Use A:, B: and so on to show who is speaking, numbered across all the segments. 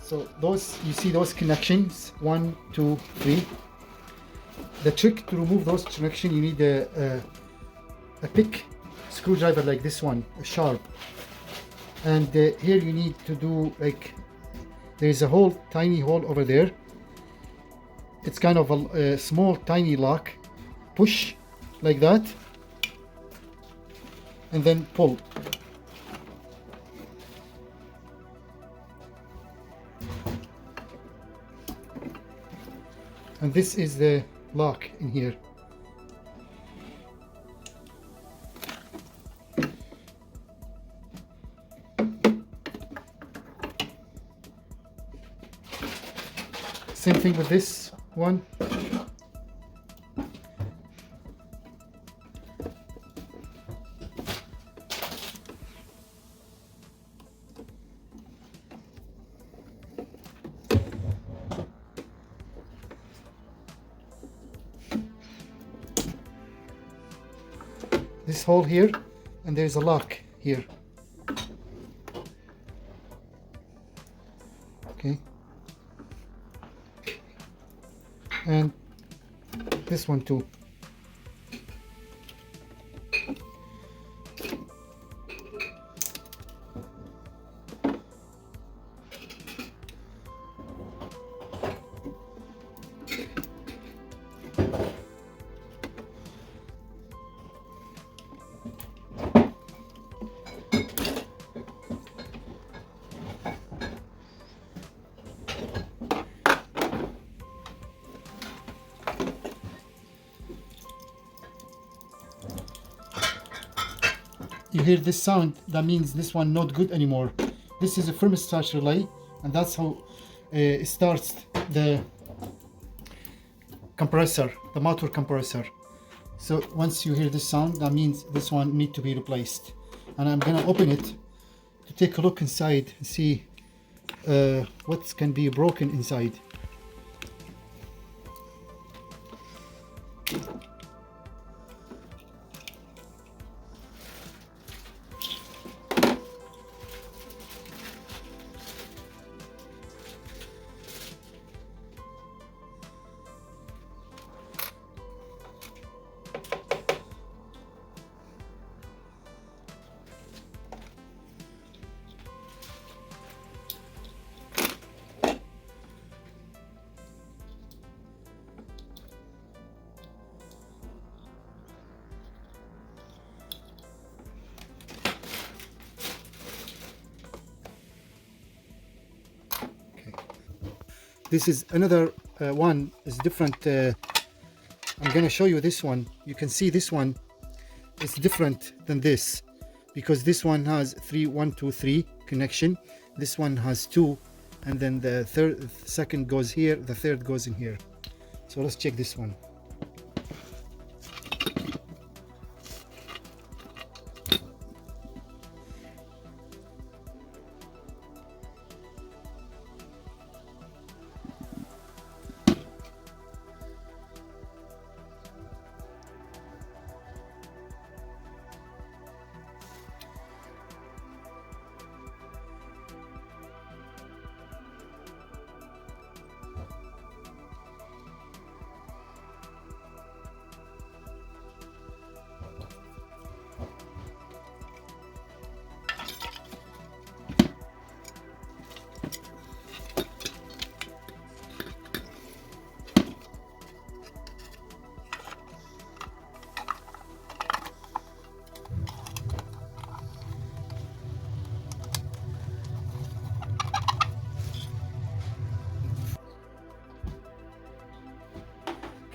A: So those, you see those connections, 1, 2, 3. The trick to remove those connections, you need a thick screwdriver like this one, a sharp. And here you need to do like, there's a hole, tiny hole over there. It's kind of a small tiny lock. Push like that and then pull. And this is the lock in here. Same thing with this one. This hole here, and there's a lock here. Okay. And this one too. You hear this sound, that means this one not good anymore. This is a thermostat relay, and that's how it starts the compressor, the motor compressor. So once you hear this sound, that means this one need to be replaced. And I'm gonna open it to take a look inside and see what can be broken inside. This is another one, is different. I'm gonna show you this one. You can see this one is different than this, because this one has 1, 2, 3 connection. This one has 2, and then the second goes here, the third goes in here. So let's check this one.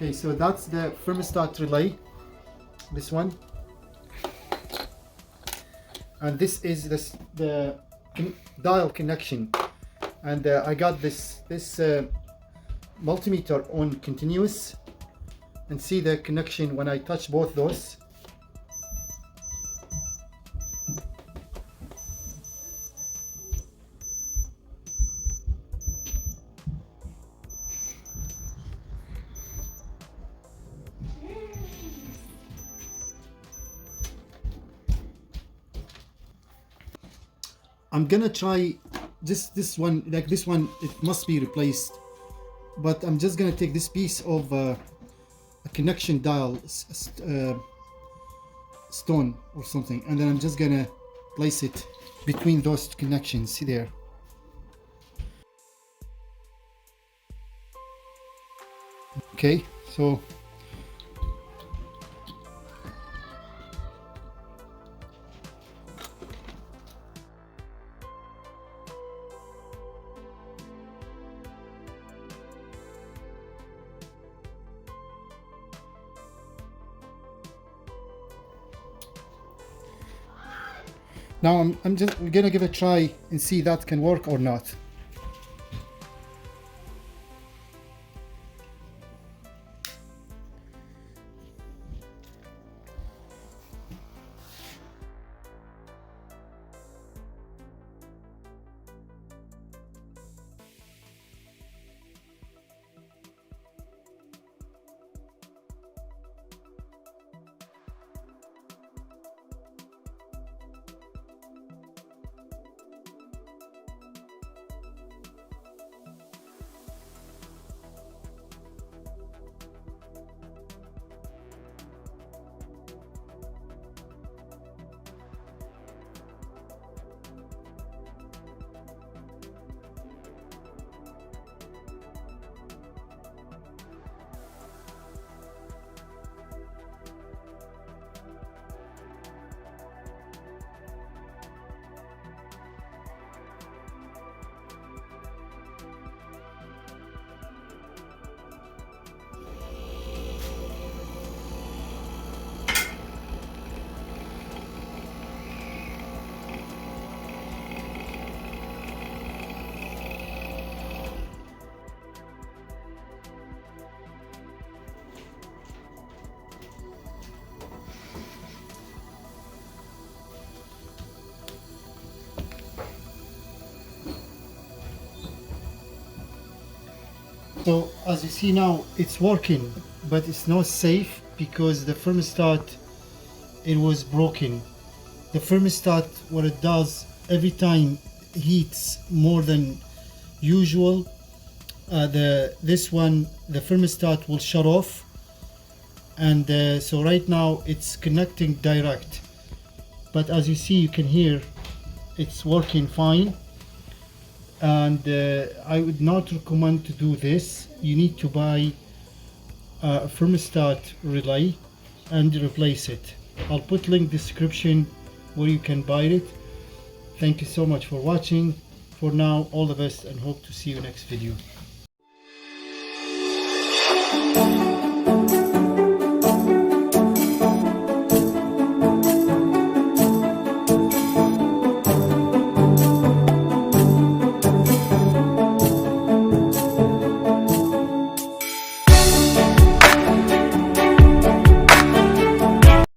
A: Okay, so that's the thermostat relay, this one, and this is the dial connection, and I got this multimeter on continuous, and see the connection when I touch both those. I'm gonna try just this one, like this one, it must be replaced. But I'm just gonna take this piece of a connection dial stone or something, and then I'm just gonna place it between those connections. See there. Okay, so now I'm just gonna give it a try and see that can work or not. So as you see now, it's working, but it's not safe because the thermostat, it was broken. The thermostat, what it does, every time heats more than usual, the thermostat will shut off, and so right now it's connecting direct. But as you see, you can hear it's working fine. And I would not recommend to do this. You need to buy a thermostat relay and replace it. I'll put link description where you can buy it. Thank you so much for watching. For now, all the best and hope to see you next video.